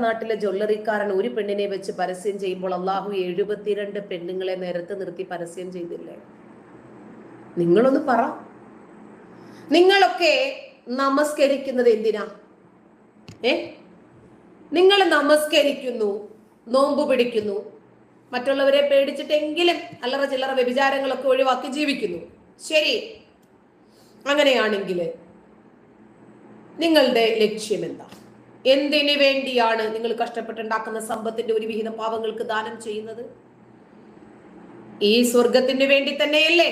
നാട്ടിലെ ജ്വല്ലറിക്കാരൻ ഒരു പെണ്ണിനെ വെച്ച് പരസ്യം ചെയ്യുമ്പോൾ അള്ളാഹു 72 പെണ്ണുങ്ങളെ നിരത്ത് നിർത്തി പരസ്യം ചെയ്തില്ലേ? നിങ്ങളൊന്ന് പറ. നിങ്ങളൊക്കെ നമസ്കരിക്കുന്നത് എന്തിനാ? നിങ്ങൾ നമസ്കരിക്കുന്നു, നോമ്പ് പിടിക്കുന്നു, മറ്റുള്ളവരെ പേടിച്ചിട്ടെങ്കിലും അല്ലറ ചില്ലറ വ്യഭിചാരങ്ങളൊക്കെ ഒഴിവാക്കി ജീവിക്കുന്നു. ശരി, അങ്ങനെയാണെങ്കിൽ നിങ്ങളുടെ ലക്ഷ്യം എന്താ? എന്തിനു വേണ്ടിയാണ് നിങ്ങൾ കഷ്ടപ്പെട്ടുണ്ടാക്കുന്ന സമ്പത്തിന്റെ ഒരു വിഹിതം പാവങ്ങൾക്ക് ദാനം ചെയ്യുന്നത്? ഈ സ്വർഗത്തിന് വേണ്ടി തന്നെയല്ലേ?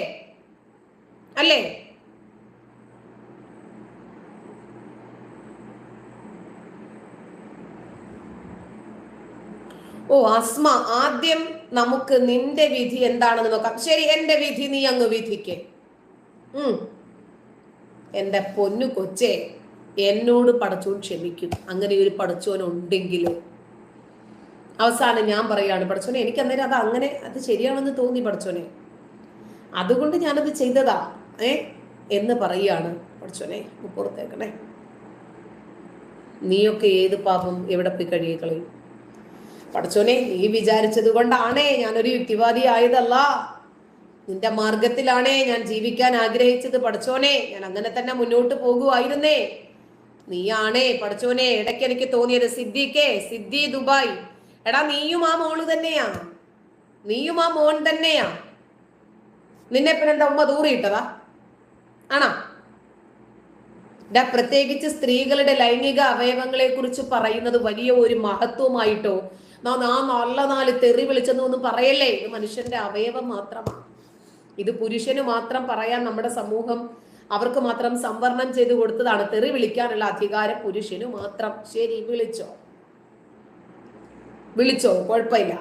അല്ലേ? ഓ അസ്മ, ആദ്യം നമുക്ക് നിന്റെ വിധി എന്താണെന്ന് നോക്കാം. ശരി, എന്റെ വിധി നീ അങ്ങ് വിധിക്കേ. എന്റെ പൊന്നു കൊച്ചേ, എന്നോട് പടച്ചോൻ ക്ഷമിക്കും. അങ്ങനെ ഒരു പടച്ചോൻ ഉണ്ടെങ്കിൽ അവസാനം ഞാൻ പറയാണ്, പടച്ചോനെ എനിക്ക് അന്നേരം അത് ശരിയാണെന്ന് തോന്നി പടച്ചോനെ, അതുകൊണ്ട് ഞാനത് ചെയ്തതാ എന്ന് പറയാണ്. പടച്ചോനെ പുറത്തേക്കണേ, നീയൊക്കെ ഏത് പാപം എവിടെ പോയി കഴുകിക്കളയും പടച്ചോനെ. നീ വിചാരിച്ചത് കൊണ്ടാണേ ഞാനൊരു യുക്തിവാദി ആയതല്ല, നിന്റെ മാർഗത്തിലാണേ ഞാൻ ജീവിക്കാൻ ആഗ്രഹിച്ചത് പടച്ചോനെ. ഞാൻ അങ്ങനെ തന്നെ മുന്നോട്ട് പോകുമായിരുന്നേ. നീയാണേ പടച്ചോനെ ഇടയ്ക്ക് എനിക്ക് തോന്നിയത്. സിദ്ധി ദുബായ്, എടാ നീയും ആ മോള് തന്നെയാ, നീയും ആ മോൻ തന്നെയാ. നിന്നെ പിന്നെ എന്താ ഉമ്മ ദൂറിയിട്ടതാ ആണോ? പ്രത്യേകിച്ച് സ്ത്രീകളുടെ ലൈംഗിക അവയവങ്ങളെ കുറിച്ച് പറയുന്നത് വലിയ ഒരു മഹത്വമായിട്ടോ നല്ല 4 തെറി വിളിച്ചെന്നൊന്നും പറയല്ലേ. ഇത് മനുഷ്യന്റെ അവയവം മാത്രമാണ്. ഇത് പുരുഷന് മാത്രം പറയാൻ നമ്മുടെ സമൂഹം അവർക്ക് മാത്രം സംവരണം ചെയ്തു കൊടുത്തതാണ്. തെറി വിളിക്കാനുള്ള അധികാരം പുരുഷന് മാത്രം. ശരി, വിളിച്ചോ, കുഴപ്പമില്ല.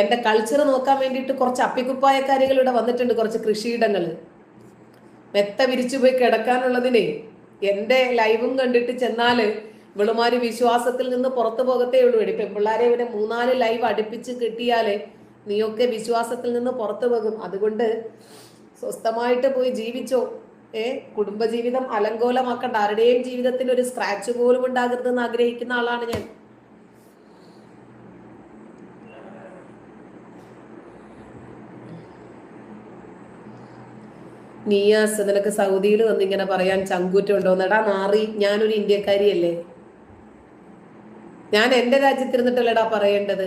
എന്റെ കൾച്ചർ നോക്കാൻ വേണ്ടിയിട്ട് കുറച്ച് അപ്പിക്കുപ്പായക്കാരികൾ ഇവിടെ വന്നിട്ടുണ്ട്. കുറച്ച് കൃഷിയിടങ്ങള് മെത്ത വിരിച്ചു പോയി കിടക്കാനുള്ളതിനെ എന്റെ ലൈവും കണ്ടിട്ട് ചെന്നാല് ഇവളുമാര് വിശ്വാസത്തിൽ നിന്ന് പുറത്തു പോകത്തേ ഉള്ളൂ. പെൺപിള്ളാരെ ഇവിടെ 3-4 ലൈവ് അടുപ്പിച്ച് കിട്ടിയാല് നീയൊക്കെ വിശ്വാസത്തിൽ നിന്ന് പുറത്തു പോകും. അതുകൊണ്ട് സ്വസ്ഥമായിട്ട് പോയി ജീവിച്ചോ. കുടുംബജീവിതം അലങ്കോലമാക്കണ്ട. ആരുടെയും ജീവിതത്തിൽ ഒരു സ്ക്രാച്ച് പോലും ഉണ്ടാകരുതെന്ന് ആഗ്രഹിക്കുന്ന ആളാണ് ഞാൻ. നീയാസ്, നിനക്ക് സൗദിയിൽ വന്നിങ്ങനെ പറയാൻ ചങ്കൂറ്റുണ്ടോ? എന്നടാ നാറി, ഞാനൊരു ഇന്ത്യക്കാരിയല്ലേ? ഞാൻ എന്റെ രാജ്യത്തിരുന്നിട്ടല്ലടാ പറയേണ്ടത്.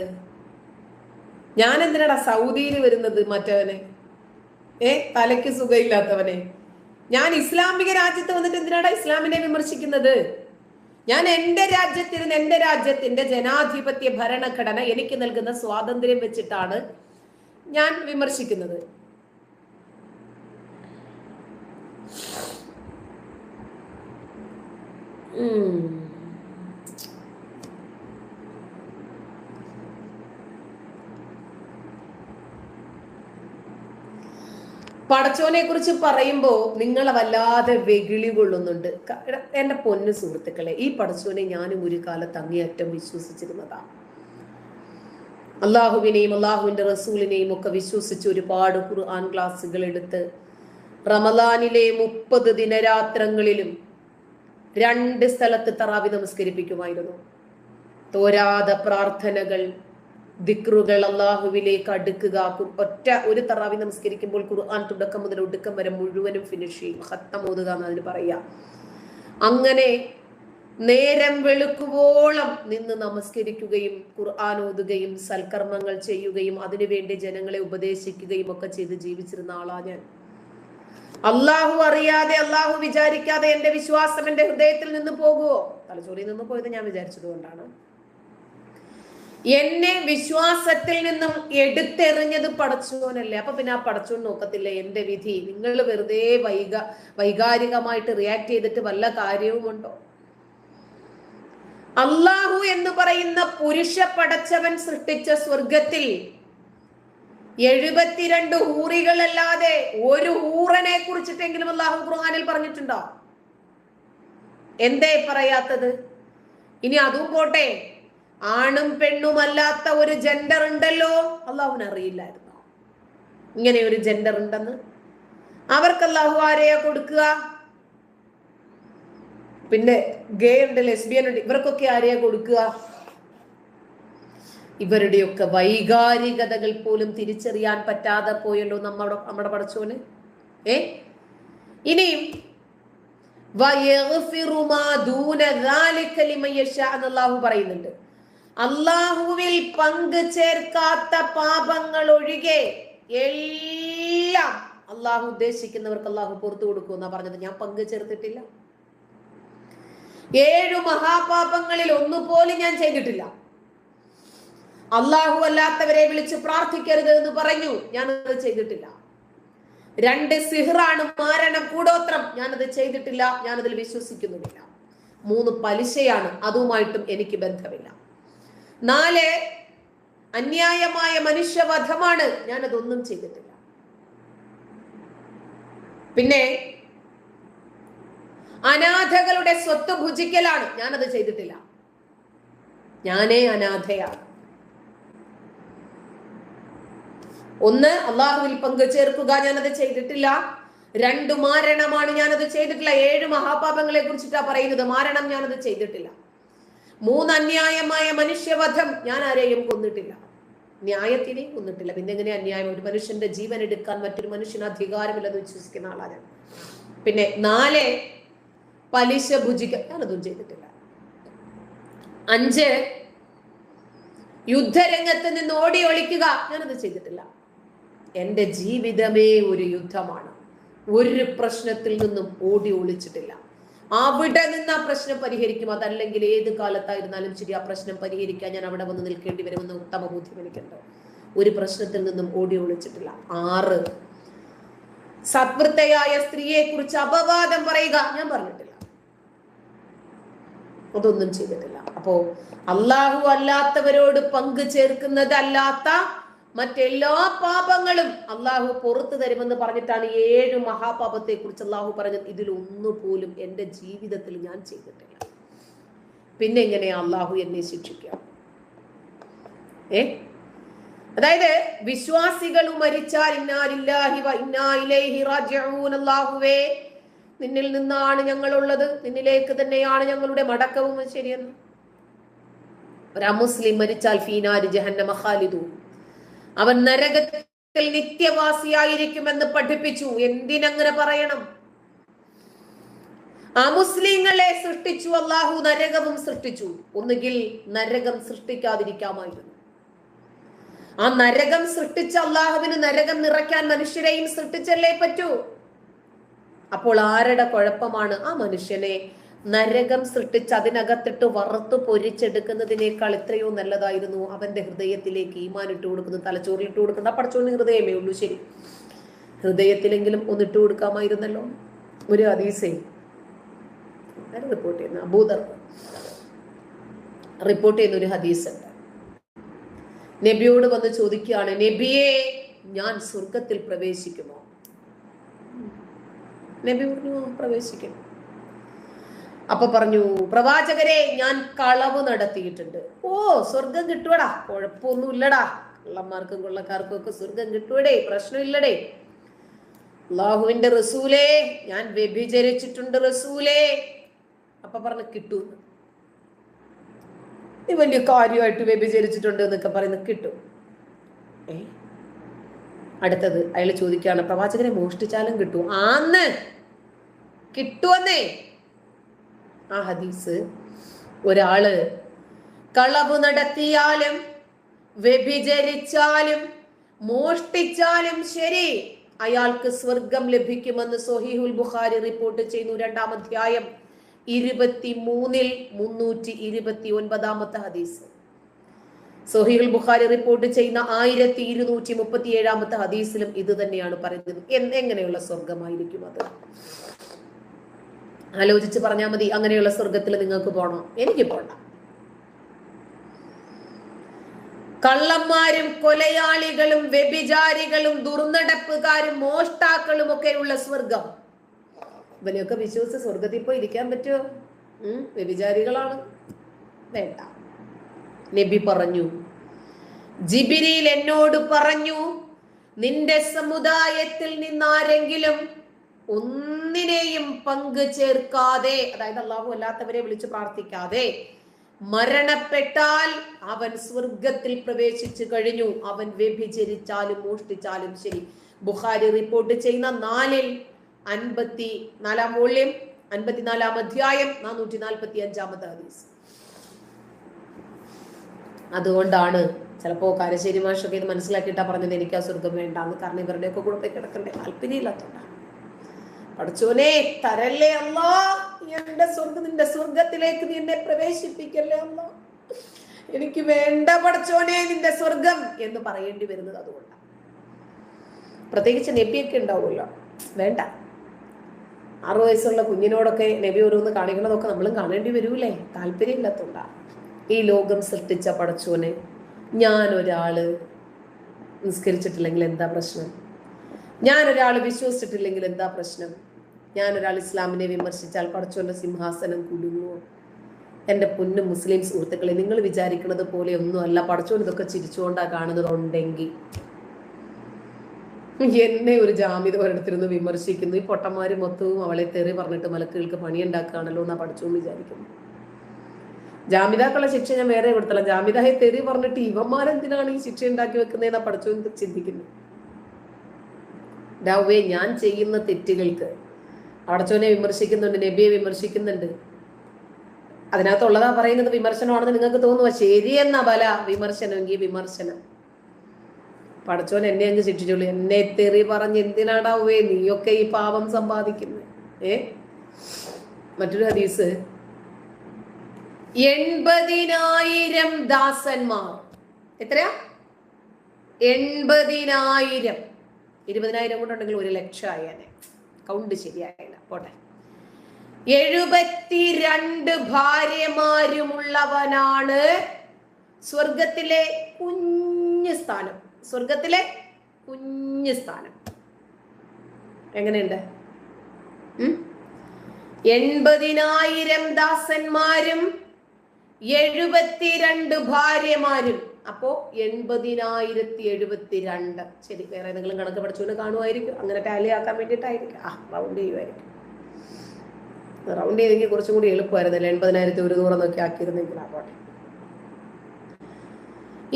ഞാൻ എന്തിനാടാ സൗദിയിൽ വരുന്നത്? മറ്റവനെ തലയ്ക്ക് സുഖമില്ലാത്തവനെ. ഞാൻ ഇസ്ലാമിക രാജ്യത്ത് വന്നിട്ട് എന്തിനാടാ ഇസ്ലാമിനെ വിമർശിക്കുന്നത്? ഞാൻ എന്റെ രാജ്യത്തിരുന്ന് എന്റെ രാജ്യത്തിന്റെ ജനാധിപത്യ ഭരണഘടന എനിക്ക് നൽകുന്ന സ്വാതന്ത്ര്യം വെച്ചിട്ടാണ് ഞാൻ വിമർശിക്കുന്നത്. പടച്ചോനെ കുറിച്ച് പറയുമ്പോ നിങ്ങളെ വല്ലാതെ വെകിളി കൊള്ളുന്നുണ്ട്. എന്റെ പൊന്നു സുഹൃത്തുക്കളെ, ഈ പടച്ചോനെ ഞാനും ഒരു കാലത്ത് അങ്ങേയറ്റം വിശ്വസിച്ചിരുന്നതാ. അള്ളാഹുവിനെയും അള്ളാഹുവിന്റെ റസൂലിനെയും ഒക്കെ വിശ്വസിച്ച് ഒരുപാട് ഖുർആൻ ക്ലാസ്സുകൾ എടുത്ത് റമദാനിലെ 30 ദിനരാത്രങ്ങളിലും 2 സ്ഥലത്ത് തറാവി നമസ്കരിപ്പിക്കുമായിരുന്നു. തോരാതെ പ്രാർത്ഥനകൾ, ദിക്റുകൾ, അള്ളാഹുവിലേക്ക് അടുക്കുക. ഒരു തറാവി നമസ്കരിക്കുമ്പോൾ ഖുർആൻ തുടക്കം മുതൽ ഒടുക്കം വരെ മുഴുവനും ഫിനിഷ് ചെയ്യും. ഖത്തം ഓതുക എന്ന് അതിന് പറയാ. അങ്ങനെ നേരം വെളുക്കുവോളം നിന്ന് നമസ്കരിക്കുകയും ഖുർആൻ ഓതുകയും സൽക്കർമ്മങ്ങൾ ചെയ്യുകയും അതിനുവേണ്ടി ജനങ്ങളെ ഉപദേശിക്കുകയും ഒക്കെ ചെയ്ത് ജീവിച്ചിരുന്ന ആളാ ഞാൻ. അള്ളാഹു അറിയാതെ, അള്ളാഹു വിചാരിക്കാതെ എന്റെ വിശ്വാസം എന്റെ ഹൃദയത്തിൽ നിന്ന് പോകുവോ? തലച്ചോറിൽ നിന്ന് പോയത് ഞാൻ വിചാരിച്ചത് കൊണ്ടാണ്. എന്നെ വിശ്വാസത്തിൽ നിന്നും എടുത്തെറിഞ്ഞത് പടച്ചോനല്ലേ. അപ്പൊ പിന്നെ ആ പടച്ചോൻ നോക്കത്തില്ല എന്റെ വിധി? നിങ്ങൾ വെറുതെ വൈകാരികമായിട്ട് റിയാക്ട് ചെയ്തിട്ട് വല്ല കാര്യവുമുണ്ടോ? അള്ളാഹു എന്ന് പറയുന്ന പുരുഷ പടച്ചവൻ സൃഷ്ടിച്ച സ്വർഗത്തിൽ 72 ഹൂറികളല്ലാതെ ഒരു ഹൂറനെ കുറിച്ചിട്ടെങ്കിലും അള്ളാഹു ഖുർആനിൽ പറഞ്ഞിട്ടുണ്ടോ? എന്തേ പറയാത്തത്? ഇനി അതും പോട്ടെ, ആണും പെണ്ണുമല്ലാത്ത ഒരു ജെൻഡർ ഉണ്ടല്ലോ, അള്ളാഹുവിന് അറിയില്ലായിരുന്നോ ഇങ്ങനെ ഒരു ജെൻഡർ ഉണ്ടെന്ന്? അവർക്ക് അള്ളാഹു ആരെയാ കൊടുക്കുക? പിന്നെ ഗേ ഉണ്ട്, ലെസ്ബിയൻ ഉണ്ട്, ഇവർക്കൊക്കെ ആരെയാ കൊടുക്കുക? ഇവരുടെയൊക്കെ വൈകാരികതകൾ പോലും തിരിച്ചറിയാൻ പറ്റാതെ പോയല്ലോ നമ്മുടെ പടച്ചോന്. ഇനിയും അള്ളാഹു പറയുന്നുണ്ട്, അള്ളാഹുവിൽ പങ്കു ചേർക്കാത്ത പാപങ്ങൾ ഒഴികെ എല്ലാം അള്ളാഹു ഉദ്ദേശിക്കുന്നവർക്ക് അള്ളാഹു പുറത്തു കൊടുക്കുമെന്നാ പറഞ്ഞത്. ഞാൻ പങ്കു ചേർത്തിട്ടില്ല. 7 മഹാപാപങ്ങളിൽ ഒന്നുപോലും ഞാൻ ചെയ്തിട്ടില്ല. അള്ളാഹു അല്ലാത്തവരെ വിളിച്ച് പ്രാർത്ഥിക്കരുത് എന്ന് പറഞ്ഞു, ഞാനത് ചെയ്തിട്ടില്ല. 2 സിഹ്റാണ്, മാരണം, കൂടോത്രം, ഞാനത് ചെയ്തിട്ടില്ല, ഞാനതിൽ വിശ്വസിക്കുന്നുമില്ല. 3 പലിശയാണ്, അതുമായിട്ടും എനിക്ക് ബന്ധമില്ല. 4 അന്യായമായ മനുഷ്യവധമാണ്, ഞാനതൊന്നും ചെയ്തിട്ടില്ല. പിന്നെ അനാഥകളുടെ സ്വത്ത് ഭുജിക്കലാണ്, ഞാനത് ചെയ്തിട്ടില്ല. ഞാനേ അനാഥയാണ്. 1 അള്ളാഹുവിൽ പങ്കു ചേർക്കുക, ഞാനത് ചെയ്തിട്ടില്ല. 2 മാരണമാണ്, ഞാനത് ചെയ്തിട്ടില്ല. 7 മഹാപാപങ്ങളെ കുറിച്ചിട്ടാ പറയുന്നത്. മാരണം ഞാനത് ചെയ്തിട്ടില്ല. 3 അന്യായമായ മനുഷ്യവധം, ഞാൻ ആരെയും കൊന്നിട്ടില്ല, ന്യായത്തിനെ കൊന്നിട്ടില്ല. പിന്നെ എങ്ങനെ അന്യായം? ഒരു മനുഷ്യന്റെ ജീവൻ എടുക്കാൻ മറ്റൊരു മനുഷ്യന് അധികാരമില്ലെന്ന് വിശ്വസിക്കുന്ന ആളാണ്. പിന്നെ 4 പലിശ ഭുജിക്കാൻ, ഞാനതും ചെയ്തിട്ടില്ല. 5 യുദ്ധരംഗത്ത് നിന്ന് ഓടി ഒളിക്കുക, ഞാനത് ചെയ്തിട്ടില്ല. എന്റെ ജീവിതമേ ഒരു യുദ്ധമാണ്. ഒരു പ്രശ്നത്തിൽ നിന്നും ഓടി ഒളിച്ചിട്ടില്ല. അവിടെ നിന്ന് ആ പ്രശ്നം പരിഹരിക്കും. അതല്ലെങ്കിൽ ഏത് കാലത്തായിരുന്നാലും ശരി, ആ പ്രശ്നം പരിഹരിക്കാൻ ഞാൻ അവിടെ വന്ന് നിൽക്കേണ്ടി വരുമെന്ന് ഉത്തമ ബോധ്യം എനിക്കുണ്ട്. ഒരു പ്രശ്നത്തിൽ നിന്നും ഓടി ഒളിച്ചിട്ടില്ല. 6 സത്വൃത്തയായ സ്ത്രീയെ കുറിച്ച് അപവാദം പറയുക, ഞാൻ പറഞ്ഞിട്ടില്ല, അതൊന്നും ചെയ്തിട്ടില്ല. അപ്പോ അള്ളാഹു അല്ലാത്തവരോട് പങ്കു ചേർക്കുന്നതല്ലാത്ത മറ്റെല്ലാ പാപങ്ങളും അള്ളാഹു പുറത്തു തരുമെന്ന് പറഞ്ഞിട്ടാണ് 7 മഹാപാപത്തെ കുറിച്ച് അള്ളാഹു പറഞ്ഞത്. ഇതിലൊന്നുപോലും എന്റെ ജീവിതത്തിൽ ഞാൻ ചെയ്തിട്ടില്ല. പിന്നെ എങ്ങനെയാ അള്ളാഹു എന്നെ ശിക്ഷിക്കുക? അതായത് വിശ്വാസികൾ മരിച്ചാൽ ഇന്നാ ലില്ലാഹി വ ഇന്നാ ഇലൈഹി റാജിഊൻ, അല്ലാഹുവേ നിന്നിൽ നിന്നാണ് ഞങ്ങളുള്ളത്, നിന്നിലേക്ക് തന്നെയാണ് ഞങ്ങളുടെ മടക്കവും. ശരിയെന്ന്. ഒരു അമുസ്ലിം മരിച്ചാൽ ഫീനാരി ജഹന്നമ ഖാലിദൂൻ, അവൻ നരകത്തിൽ നിത്യവാസിയായിരിക്കുമെന്ന് പഠിപ്പിച്ചു. എന്തിനങ്ങനെ പറയണം? അമുസ്ലിങ്ങളെ സൃഷ്ടിച്ചു അള്ളാഹു, നരകവും സൃഷ്ടിച്ചു. ഒന്നുകിൽ നരകം സൃഷ്ടിക്കാതിരിക്കാമായിരുന്നു. ആ നരകം സൃഷ്ടിച്ച അള്ളാഹുവിന് നരകം നിറയ്ക്കാൻ മനുഷ്യരെയും സൃഷ്ടിച്ചല്ലേ പറ്റൂ. അപ്പോൾ ആരുടെ കുഴപ്പമാണ്? ആ മനുഷ്യനെ നരകം സൃഷ്ടിച്ച് അതിനകത്തിട്ട് വറുത്തു പൊരിച്ചെടുക്കുന്നതിനേക്കാൾ എത്രയോ നല്ലതായിരുന്നു അവന്റെ ഹൃദയത്തിലേക്ക് ഈമാൻ ഇട്ട് കൊടുക്കുന്നത്, തലച്ചോറിൽ ഇട്ട് കൊടുക്കുന്ന. പഠിച്ചോണ്ട് ഹൃദയമേ ഉള്ളൂ, ശരി, ഹൃദയത്തിലെങ്കിലും ഒന്നിട്ട് കൊടുക്കാമായിരുന്നല്ലോ. ഒരു ഹദീസേ റിപ്പോർട്ട് ചെയ്യുന്ന അബൂദർ റിപ്പോർട്ട് ചെയ്യുന്ന ഒരു ഹദീസ് ഉണ്ട്. നബിയോട് വന്ന് ചോദിക്കുകയാണ്, നബിയെ ഞാൻ സ്വർഗത്തിൽ പ്രവേശിക്കുമോ? നബി പറഞ്ഞു പ്രവേശിക്കും. അപ്പൊ പറഞ്ഞു, പ്രവാചകരെ ഞാൻ കളവ് നടത്തിയിട്ടുണ്ട്. ഓ, സ്വർഗം കിട്ടുവടാ, കുഴപ്പമൊന്നുമില്ലടാ, കള്ളന്മാർക്കും കൊള്ളക്കാർക്കും ഒക്കെ സ്വർഗം കിട്ടുവടേ, പ്രശ്നമില്ലടേ. അല്ലാഹുവിന്റെ റസൂലേ ഞാൻ വ്യഭിചരിച്ചിട്ടുണ്ട് റസൂലേ. അപ്പൊ പറഞ്ഞു കിട്ടൂ. നീ വലിയ കാര്യമായിട്ട് വ്യഭിചരിച്ചിട്ടുണ്ട് എന്നൊക്കെ പറയുന്നത് കിട്ടും. അടുത്തത് അയാൾ ചോദിക്കുകയാണ്, പ്രവാചകനെ മോഷ്ടിച്ചാലും കിട്ടും? ആന്ന് കിട്ടുവന്നേ. ആ ഹദീസ്, ഒരാള് കളവ് നടത്തിയാലും വ്യഭിചരിച്ചാലും മോഷ്ടിച്ചാലും ശരി, അയാൾക്ക് സ്വർഗം ലഭിക്കുമെന്ന് സ്വഹീഹുൽ ബുഖാരി റിപ്പോർട്ട് ചെയ്യുന്നു. 2-ാം അധ്യായം 2329 ഹദീസ്. സ്വഹീഹുൽ ബുഖാരി റിപ്പോർട്ട് ചെയ്യുന്ന 1237 ഹദീസിലും ഇത് തന്നെയാണ് പറയുന്നത്. എങ്ങനെയുള്ള സ്വർഗമായിരിക്കും അത്? ആലോചിച്ച് പറഞ്ഞാൽ മതി. അങ്ങനെയുള്ള സ്വർഗത്തിൽ നിങ്ങൾക്ക് പോകണോ? എനിക്ക് പോകണ്ട. കള്ളന്മാരും കൊലയാളികളും വ്യഭിചാരികളും ദുർനടപ്പുകാരും മോഷ്ടാക്കളും ഒക്കെയുള്ള സ്വർഗം, ഇവനെയൊക്കെ വിശ്വസിച്ച് സ്വർഗത്തിൽ പോയി ഇരിക്കാൻ പറ്റുമോ? വ്യഭിചാരികളാണ്, വേണ്ട. നബി പറഞ്ഞു, ജിബ്രീൽ എന്നോട് പറഞ്ഞു, നിന്റെ സമുദായത്തിൽ നിന്നാരെങ്കിലും ഒന്നിനെയും പങ്കു ചേർക്കാതെ, അതായത് അള്ളാഹു അല്ലാത്തവരെ വിളിച്ചു പ്രാർത്ഥിക്കാതെ മരണപ്പെട്ടാൽ അവൻ സ്വർഗത്തിൽ പ്രവേശിച്ചു കഴിഞ്ഞു. അവൻ വ്യഭിചരിച്ചാലും മോഷ്ടിച്ചാലും ശരി. ബുഖാരി റിപ്പോർട്ട് ചെയ്യുന്ന 54 വോള്യം 54 അധ്യായം 445 ഹദീസ്. അതുകൊണ്ടാണ് ചിലപ്പോ കാരശ്ശേരി മാഷൊക്കെ ഇത് മനസ്സിലാക്കിയിട്ടാ പറഞ്ഞത് എനിക്ക് ആ സ്വർഗം വേണ്ടാന്ന്. കാരണം ഇവരുടെയൊക്കെ കൂടെ കിടക്കണ്ടേ, താല്പര്യമില്ലാത്തോണ്ടാ. പഠിച്ചോനെ തരല്ലേ അല്ലാ, എന്റെ സ്വർഗം, നിന്റെ സ്വർഗത്തിലേക്ക് നീ എന്നെ പ്രവേശിപ്പിക്കല്ലേ അല്ലാ, എനിക്ക് വേണ്ട പഠിച്ചോനെ നിന്റെ സ്വർഗം എന്ന് പറയേണ്ടി വരുന്നത് അതുകൊണ്ടാണ്. പ്രത്യേകിച്ച് നബിയൊക്കെ ഉണ്ടാവുമല്ലോ, വേണ്ട. 6 വയസ്സുള്ള കുഞ്ഞിനോടൊക്കെ നബി ഓരോന്ന് കാണിക്കണതൊക്കെ നമ്മളും കാണേണ്ടി വരൂലേ, താല്പര്യമില്ലാത്തോണ്ടാ. ഈ ലോകം സൃഷ്ടിച്ച പടച്ചോനെ, ഞാനൊരാള് നിസ്കരിച്ചിട്ടില്ലെങ്കിൽ എന്താ പ്രശ്നം? ഞാനൊരാൾ വിശ്വസിച്ചിട്ടില്ലെങ്കിൽ എന്താ പ്രശ്നം? ഞാനൊരാൾ ഇസ്ലാമിനെ വിമർശിച്ചാൽ പടച്ചോന്റെ സിംഹാസനം കുലുങ്ങുമോ? എൻ്റെ പൊന്നു മുസ്ലിം സുഹൃത്തുക്കളെ, നിങ്ങൾ വിചാരിക്കുന്നത് പോലെ ഒന്നും അല്ല. പടച്ചോൻ ഇതൊക്കെ ചിരിച്ചുകൊണ്ടാ കാണുന്നതുണ്ടെങ്കിൽ എന്നെ ഒരു ജാമ്യത ഒരിടത്തിരുന്ന് വിമർശിക്കുന്നു, ഈ പൊട്ടന്മാര് മൊത്തവും അവളെ തെറി പറഞ്ഞിട്ട് മലക്കുകൾക്ക് പണിയുണ്ടാക്കുകയാണല്ലോ എന്നാ പടച്ചോൻ വിചാരിക്കുന്നു. ജാമിതാക്കുള്ള ശിക്ഷ ഞാൻ വേറെ കൊടുത്തല്ല, ജാമിതായെ തെറി പറഞ്ഞിട്ട് ഇവന്മാരെന്തിനാണ് ഈ ശിക്ഷ ഉണ്ടാക്കി വെക്കുന്നതെന്നാ പടച്ചോൻ ചിന്തിക്കുന്നു. ഡാവേ, ഞാൻ ചെയ്യുന്ന തെറ്റുകൾക്ക് പടച്ചോനെ വിമർശിക്കുന്നുണ്ട്, നബിയെ വിമർശിക്കുന്നുണ്ട്. അതിനകത്തുള്ളതാ പറയുന്നത് വിമർശനമാണെന്ന് നിങ്ങൾക്ക് തോന്നുക. ശരിയെന്ന ബല വിമർശനമെങ്കിൽ വിമർശനം. പടച്ചോൻ എന്നെ അങ്ങ് ശിക്ഷിച്ചോളൂ. എന്നെ തെറി പറഞ്ഞ് എന്തിനാടാവേ നീയൊക്കെ ഈ പാപം സമ്പാദിക്കുന്നത്? മറ്റൊരു ഹദീസ്, 80,000 ദാസന്മാർ. എത്രയാ? 80,000. 20,000 കൊണ്ടുണ്ടെങ്കിൽ 1,00,000 ആയാനെ. കൗണ്ട് ശരിയായില്ല, പോട്ടെ. 72 ഭാര്യമാരുമുള്ളവനാണ് സ്വർഗത്തിലെ കുഞ്ഞു സ്ഥാനം. സ്വർഗത്തിലെ കുഞ്ഞു സ്ഥാനം എങ്ങനെയുണ്ട്? 80,000 ദാസന്മാരും 72 ഭാര്യമാരും. അപ്പോ 80,072. ശരി, വേറെ ഏതെങ്കിലും കണക്ക് പഠിച്ചുകൊണ്ട് കാണുമായിരിക്കും, അങ്ങനെ ടാലി ആക്കാൻ വേണ്ടിയിട്ടായിരിക്കും. റൗണ്ട് ചെയ്യുമായിരിക്കും. റൗണ്ട് ചെയ്തെങ്കിൽ കുറച്ചും കൂടി എളുപ്പമായിരുന്നല്ലോ, 80,100 എന്നൊക്കെ ആക്കിയിരുന്നെങ്കിൽ. ആവട്ടെ.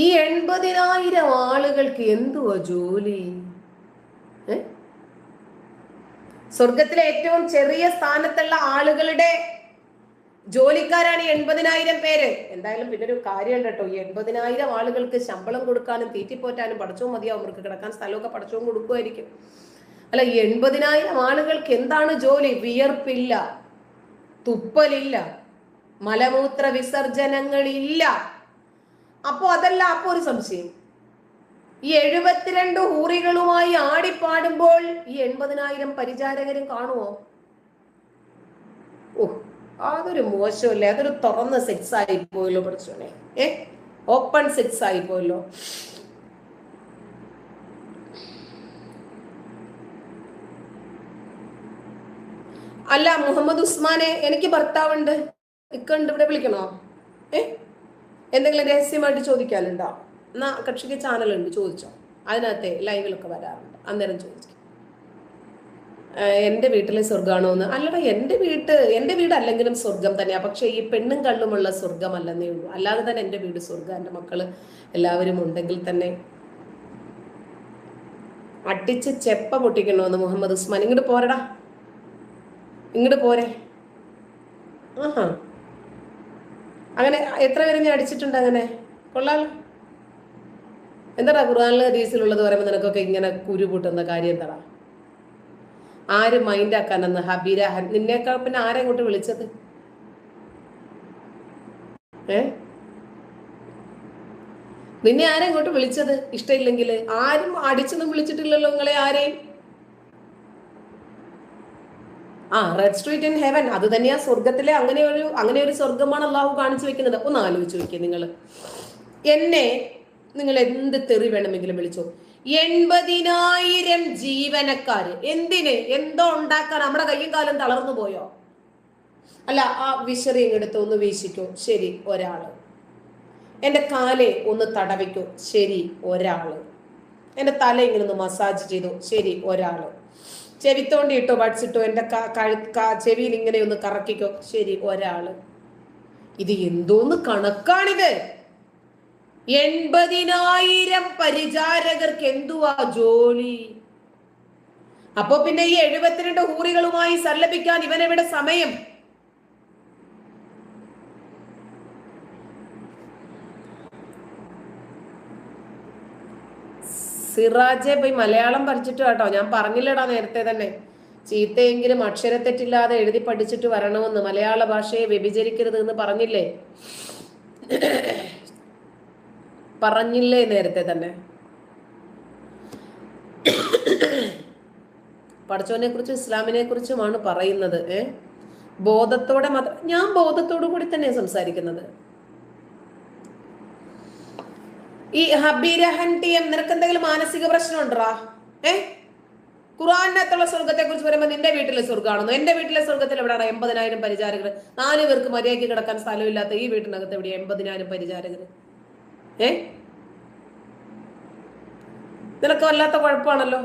ഈ 80,000 ആളുകൾക്ക് എന്തുവാ ജോലി? സ്വർഗത്തിലെ ഏറ്റവും ചെറിയ സ്ഥാനത്തുള്ള ആളുകളുടെ ജോലിക്കാരാണ് 80,000 പേര്. എന്തായാലും പിന്നെ ഒരു കാര്യമുണ്ട് കേട്ടോ, ഈ 80,000 ആളുകൾക്ക് ശമ്പളം കൊടുക്കാനും തീറ്റിപ്പോറ്റാനും പടച്ചവും മതിയാവും. അവർക്ക് കിടക്കാൻ സ്ഥലമൊക്കെ പടച്ചവും കൊടുക്കുമായിരിക്കും. അല്ല, ഈ 80,000 ആളുകൾക്ക് എന്താണ് ജോലി? വിയർപ്പില്ല, തുപ്പലില്ല, മലമൂത്ര വിസർജനങ്ങളില്ല. അപ്പോ അതല്ല, അപ്പോ ഒരു സംശയം, ഈ 72 ഹൂറികളുമായി ആടിപ്പാടുമ്പോൾ ഈ 80,000 പരിചാരകരും കാണുമോ? അതൊരു മോശമല്ലേ, അതൊരു തുറന്ന സെക്സ് ആയി പോയല്ലോ പഠിച്ചോനെ. ഓപ്പൺ സെക്സ് ആയി പോയല്ലോ. അല്ല മുഹമ്മദ് ഉസ്മാനെ, എനിക്ക് ഭർത്താവുണ്ട്, ഇക്കണ്ട്, ഇവിടെ വിളിക്കണോ? എന്തെങ്കിലും രഹസ്യമായിട്ട് ചോദിക്കാനുണ്ടോ? എന്നാ കക്ഷിക്ക് ചാനലുണ്ട്, ചോദിച്ചോ. അതിനകത്തെ ലൈവിലൊക്കെ വരാറുണ്ട്, അന്നേരം ചോദിച്ചു. എൻ്റെ വീട്ടിലെ സ്വർഗമാണോ എന്ന്? അല്ലടാ, എൻ്റെ വീട് അല്ലെങ്കിലും സ്വർഗം തന്നെയാ. പക്ഷെ ഈ പെണ്ണും കള്ളുമുള്ള സ്വർഗമല്ലെന്നേ ഉള്ളൂ. അല്ലാതെ തന്നെ എൻ്റെ വീട് സ്വർഗം, എൻ്റെ മക്കള് എല്ലാവരും ഉണ്ടെങ്കിൽ തന്നെ. അടിച്ച് ചെപ്പ പൊട്ടിക്കണോന്ന് മുഹമ്മദ് ഉസ്മാൻ. ഇങ്ങോട്ട് പോരടാ, ഇങ്ങോട്ട് പോരെ. അങ്ങനെ എത്ര പേര് ഞാൻ അടിച്ചിട്ടുണ്ട്? അങ്ങനെ കൊള്ളാലോ. എന്താടാ ഖുർആനിലെ ഹദീസിലുള്ളത് പറയുമ്പോൾ നിനക്കൊക്കെ ഇങ്ങനെ കുരുപൂട്ടുന്ന കാര്യം എന്താടാ? ആര് മൈൻഡ് ആക്കാനെന്ന്? ഹബീര, നിന്നേക്കാൾ പിന്നെ ആരെ ഇങ്ങോട്ട് വിളിച്ചത്? നിന്നെ ആരെ ഇങ്ങോട്ട് വിളിച്ചത്? ഇഷ്ടമില്ലെങ്കിൽ ആരും അടിച്ചൊന്നും വിളിച്ചിട്ടില്ലല്ലോ നിങ്ങളെ ആരെയും. റെഡ് സ്ട്രീറ്റ് ഇൻ ഹെവൻ, അത് തന്നെയാ സ്വർഗത്തിലെ. അങ്ങനെ ഒരു സ്വർഗമാണ് അള്ളാഹു കാണിച്ചു വെക്കുന്നത്. ഒന്ന് ആലോചിച്ച് നോക്കിയേ നിങ്ങൾ. എന്നെ നിങ്ങൾ എന്ത് തെറി വേണമെങ്കിലും വിളിച്ചോ. 80,000 ജീവനക്കാര്. എന്തിന്? എന്തോ ഉണ്ടാക്കാൻ? നമ്മുടെ കയ്യും കാലം തളർന്നു പോയോ? അല്ല, ആ വിശറി ഇങ്ങെടുത്ത് ഒന്ന് വീശിക്കോ, ശരി, ഒരാള്. എൻ്റെ കാലെ ഒന്ന് തടവിക്കോ, ശരി, ഒരാള്. എൻ്റെ തല ഇങ്ങനെ ഒന്ന് മസാജ് ചെയ്തു, ശരി, ഒരാള്. ചെവിത്തോണ്ടി ഇട്ടോ പഠിച്ചിട്ടോ എൻ്റെ ചെവിയിൽ ഇങ്ങനെ ഒന്ന് കറക്കിക്കോ. ശരി, ഒരാള്. ഇത് എന്തോന്ന് കണക്കാണിത്? 80,000 പരിചാരകർക്ക് എന്തുവാ ജോലി? അപ്പൊ പിന്നെ ഈ 72 ഹൂറികളുമായി സല്ലപിക്കാൻ ഇവനെവിടെ സമയം? സിറാജെ പോയി മലയാളം പഠിച്ചിട്ട് കേട്ടോ. ഞാൻ പറഞ്ഞില്ലടാ നേരത്തെ തന്നെ, ചീത്തയെങ്കിലും അക്ഷരത്തെറ്റില്ലാതെ എഴുതി പഠിച്ചിട്ട് വരണമെന്ന്. മലയാള ഭാഷയെ വ്യഭിചരിക്കരുത് എന്ന് പറഞ്ഞില്ലേ നേരത്തെ തന്നെ. പടച്ചോനെ കുറിച്ചും ഇസ്ലാമിനെ കുറിച്ചുമാണ് പറയുന്നത്. ബോധത്തോടെ മാത്രം. ഞാൻ ബോധത്തോടു കൂടി തന്നെ സംസാരിക്കുന്നത്. ഈ ഹബീരഹൻ TM, നിനക്ക് എന്തെങ്കിലും മാനസിക പ്രശ്നം ഉണ്ടോ? ഖുർആനിനകത്തുള്ള സ്വർഗത്തെ കുറിച്ച് പറയുമ്പോൾ നിന്റെ വീട്ടിലെ സ്വർഗ്ഗമാണെന്നോ? എന്റെ വീട്ടിലെ സ്വർഗത്തിൽ എവിടെയാണ് 80,000 പരിചാരകർ? 4 പേർക്ക് മര്യാദയ്ക്ക് കിടക്കാൻ സ്ഥലമില്ലാത്ത ഈ വീട്ടിനകത്ത് എവിടെയാ 80,000 പരിചാരകർ? നിനക്ക് വല്ലാത്ത കുഴപ്പമാണല്ലോ.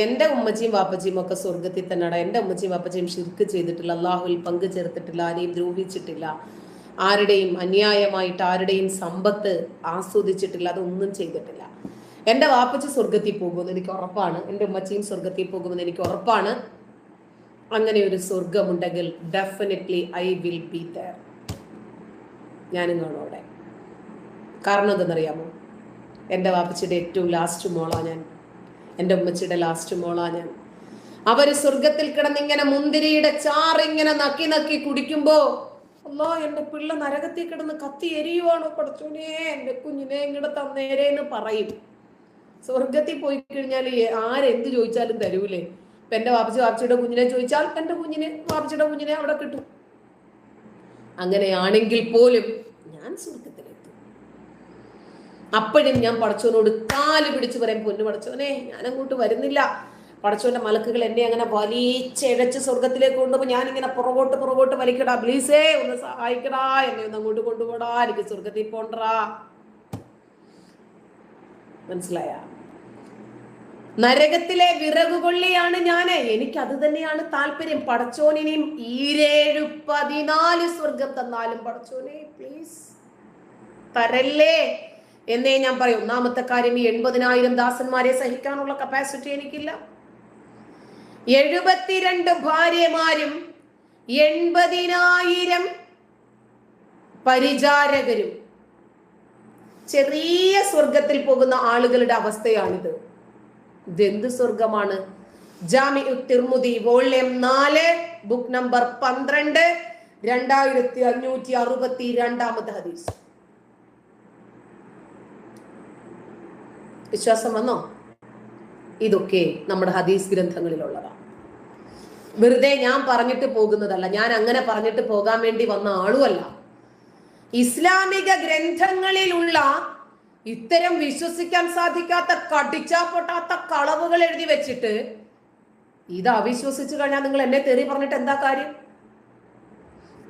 എന്റെ ഉമ്മച്ചിയും വാപ്പച്ചിയും ഒക്കെ സ്വർഗത്തിൽ തന്നെയാണ്. എന്റെ ഉമ്മച്ചിയും വാപ്പച്ചിയും ഷിർക്ക് ചെയ്തിട്ടില്ല, അള്ളാഹുവിൽ പങ്കു ചേർത്തിട്ടില്ല, ആരെയും ദ്രോഹിച്ചിട്ടില്ല, ആരുടെയും അന്യായമായിട്ട് ആരുടെയും സമ്പത്ത് ആസ്വദിച്ചിട്ടില്ല, അതൊന്നും ചെയ്തിട്ടില്ല. എന്റെ വാപ്പച്ചി സ്വർഗത്തിൽ പോകുമെന്ന് എനിക്ക് ഉറപ്പാണ്. എന്റെ ഉമ്മച്ചിയും സ്വർഗത്തിൽ പോകുമെന്ന് എനിക്ക് ഉറപ്പാണ്. അങ്ങനെ ഒരു സ്വർഗമുണ്ടെങ്കിൽ definitely I will be there. ഞാനും കാണും അവിടെ. കാരണം എന്തെന്നറിയാമോ? എൻ്റെ വാപ്പച്ചിയുടെ ഏറ്റവും ലാസ്റ്റ് മോളാ ഞാൻ. എൻ്റെ ഉമ്മച്ചിയുടെ ലാസ്റ്റ് മോളാ ഞാൻ. അവര് സ്വർഗത്തിൽ കിടന്നിങ്ങനെ മുന്തിരിയുടെ ചാറിങ്ങനെ നക്കി നക്കി കുടിക്കുമ്പോ, അല്ലോ എൻ്റെ പിള്ള നരകത്തിൽ കിടന്ന് കത്തി എരിയുവാണോ പടച്ചോനെ, എൻ്റെ കുഞ്ഞിനെ ഇങ്ങടെ തന്നേരെ എന്ന് പറയും. സ്വർഗത്തിൽ പോയി കഴിഞ്ഞാൽ ആരെന്ത് ചോദിച്ചാലും തരൂലേ? ഇപ്പൊ എൻ്റെ വാപ്പച്ചിയുടെ കുഞ്ഞിനെ ചോദിച്ചാൽ എൻ്റെ വാപ്പച്ചിയുടെ കുഞ്ഞിനെ അവിടെ കിട്ടും. അങ്ങനെയാണെങ്കിൽ പോലും ഞാൻ സ്വർഗത്തിലെത്തും. അപ്പോഴും ഞാൻ പടച്ചോനോട് കാല് പിടിച്ച് പറയും, പൊന്നു പടച്ചോനെ ഞാൻ അങ്ങോട്ട് വരുന്നില്ല. പടച്ചോന്റെ മലക്കുകൾ എന്നെ അങ്ങനെ വലിച്ചെഴച്ച് സ്വർഗത്തിലേക്ക് കൊണ്ടുപോകുമ്പോൾ ഞാനിങ്ങനെ പുറകോട്ട് വലിക്കടാ, പ്ലീസേ ഒന്ന് സഹായിക്കടാ, എന്നെ ഒന്ന് അങ്ങോട്ട് കൊണ്ടുപോടാ, എനിക്ക് സ്വർഗത്തിൽ പോണ്ടാ. മനസ്സിലായ? നരകത്തിലെ വിറകുകൊള്ളിയാണ് ഞാന്. എനിക്ക് അത് തന്നെയാണ് താല്പര്യം. പടച്ചോനിനെയും 14 സ്വർഗം തന്നാലും പടച്ചോനെ പ്ലീസ് തരല്ലേ എന്നേ ഞാൻ പറയും. ഒന്നാമത്തെ കാര്യം, ഈ 80,000 ദാസന്മാരെ സഹിക്കാനുള്ള കപ്പാസിറ്റി എനിക്കില്ല. 72 ഭാര്യമാരും 80,000 പരിചാരകരും. ചെറിയ സ്വർഗത്തിൽ പോകുന്ന ആളുകളുടെ അവസ്ഥയാണിത്. ഇതെന്ത് സ്വർഗമാണ്? ജാമിഉ തിർമുദി വോള്യം 4 ബുക്ക് നമ്പർ 12 2562 ഹദീസ്. വിശ്വാസം വന്നോ? ഇതൊക്കെ നമ്മുടെ ഹദീസ് ഗ്രന്ഥങ്ങളിലുള്ളതാണ്. വെറുതെ ഞാൻ പറഞ്ഞിട്ട് പോകുന്നതല്ല, ഞാൻ അങ്ങനെ പറഞ്ഞിട്ട് പോകാൻ വേണ്ടി വന്ന ആളുമല്ല. ഇസ്ലാമിക ഗ്രന്ഥങ്ങളിലുള്ള ഇത്തരം വിശ്വസിക്കാൻ സാധിക്കാത്ത കടിച്ചാ പൊട്ടാത്ത കളവുകൾ എഴുതി വെച്ചിട്ട് ഇത് അവിശ്വസിച്ചു കഴിഞ്ഞാൽ നിങ്ങൾ എന്നെ തെറി പറഞ്ഞിട്ട് എന്താ കാര്യം?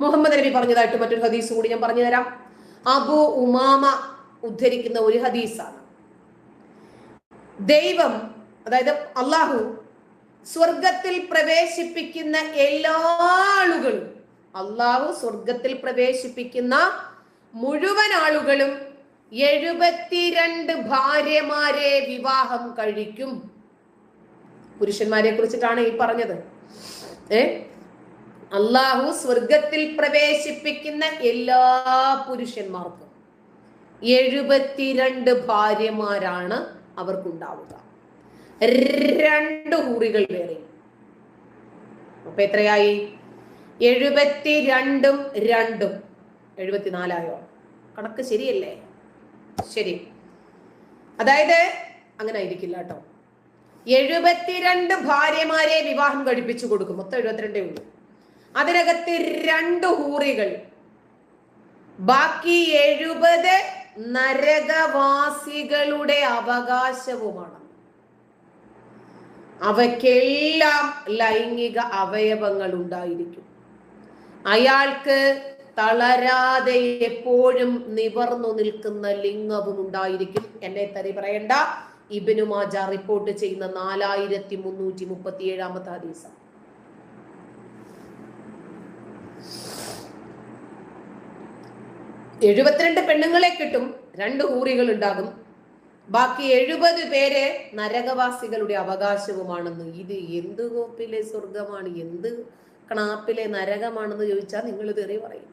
മുഹമ്മദ് നബി പറഞ്ഞതായിട്ട് മറ്റൊരു ഹദീസ് കൂടി ഞാൻ പറഞ്ഞു തരാം. അബൂ ഉമാമ ഉദ്ധരിക്കുന്ന ഒരു ഹദീസാണ്. ദൈവം, അതായത് അള്ളാഹു സ്വർഗത്തിൽ പ്രവേശിപ്പിക്കുന്ന എല്ലാ ആളുകളും, അള്ളാഹു സ്വർഗത്തിൽ പ്രവേശിപ്പിക്കുന്ന മുഴുവൻ ആളുകളും 72 ഭാര്യമാരെ വിവാഹം കഴിക്കും. പുരുഷന്മാരെ കുറിച്ചിട്ടാണ് ഈ പറഞ്ഞത്. അള്ളാഹു സ്വർഗത്തിൽ പ്രവേശിപ്പിക്കുന്ന എല്ലാ പുരുഷന്മാർക്കും 72 ഭാര്യമാരാണ് അവർക്കുണ്ടാവുക. 2 ഹൂറികൾ വേറെ. അപ്പൊ എത്രയായി? 72 2 74 കണക്ക് ശരിയല്ലേ? ശരി. അതായത് അങ്ങനെ ആയിരിക്കില്ല കേട്ടോ. 72 ഭാര്യമാരെ വിവാഹം കഴിപ്പിച്ചു കൊടുക്കും. മൊത്തം 72 ഉള്ളൂ. അതിനകത്ത് 2 ഹൂറികൾ, ബാക്കി 70 നരകവാസികളുടെ അവകാശവുമാണ്. അവയ്ക്കെല്ലാം ലൈംഗിക അവയവങ്ങൾ ഉണ്ടായിരിക്കും. അയാൾക്ക് തളരാതെ എപ്പോഴും നിവർന്നു നിൽക്കുന്ന ലിംഗവും ഉണ്ടായിരിക്കും. എന്നെ തരി പറയണ്ട. ഇബ്നു മാജ റിപ്പോർട്ട് ചെയ്യുന്ന 4337 ഹദീസ്. എഴുപത്തിരണ്ട് പെണ്ണുങ്ങളെ കിട്ടും, 2 ഹൂറികൾ ഉണ്ടാകും, ബാക്കി 70 പേര് നരകവാസികളുടെ അവകാശവുമാണെന്ന്. ഇത് എന്ത് കോപ്പിലെ സ്വർഗമാണ്, എന്ത് കണാപ്പിലെ നരകമാണെന്ന് ചോദിച്ചാൽ നിങ്ങൾ തെറി പറയും.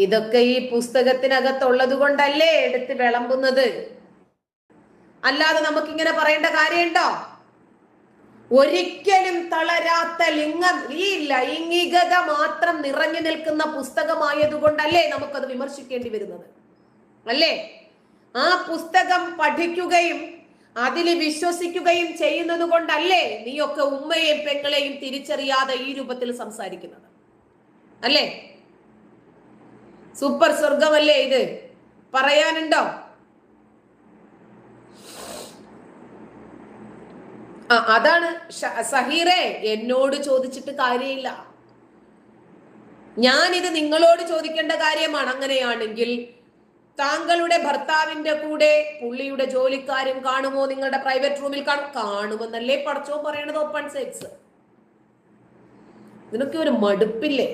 ഇതൊക്കെ ഈ പുസ്തകത്തിനകത്തുള്ളത് കൊണ്ടല്ലേ എടുത്ത് വിളമ്പുന്നത്, അല്ലാതെ നമുക്കിങ്ങനെ പറയേണ്ട കാര്യമുണ്ടോ? ഒരിക്കലും തളരാത്ത ലിംഗം, ഈ ലൈംഗികത മാത്രം നിറഞ്ഞു നിൽക്കുന്ന പുസ്തകമായതുകൊണ്ടല്ലേ നമുക്കത് വിമർശിക്കേണ്ടി വരുന്നത്, അല്ലേ? ആ പുസ്തകം പഠിക്കുകയും അതിൽ വിശ്വസിക്കുകയും ചെയ്യുന്നത് കൊണ്ടല്ലേ നീയൊക്കെ ഉമ്മയെയും പെങ്ങളെയും തിരിച്ചറിയാതെ ഈ രൂപത്തിൽ സംസാരിക്കുന്നത്, അല്ലേ? സൂപ്പർ സ്വർഗമല്ലേ ഇത്? പറയാനുണ്ടോ? അതാണ് സഹീറെ, എന്നോട് ചോദിച്ചിട്ട് കാര്യമില്ല, ഞാനിത് നിങ്ങളോട് ചോദിക്കേണ്ട കാര്യമാണ്. അങ്ങനെയാണെങ്കിൽ താങ്കളുടെ ഭർത്താവിന്റെ കൂടെ പുള്ളിയുടെ ജോലിക്കാരും കാണുമോ? നിങ്ങളുടെ പ്രൈവറ്റ് റൂമിൽ കാണുമെന്നല്ലേ പടച്ചോ പറയണത്? Open sex. ഇതിനൊക്കെ ഒരു മടുപ്പില്ലേ?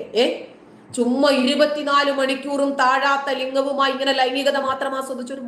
ചുമ്മാ 24 മണിക്കൂറും താഴാത്ത ലിംഗവുമായി ഇങ്ങനെ ലൈംഗികത മാത്രം ആസ്വദിച്ചൊരു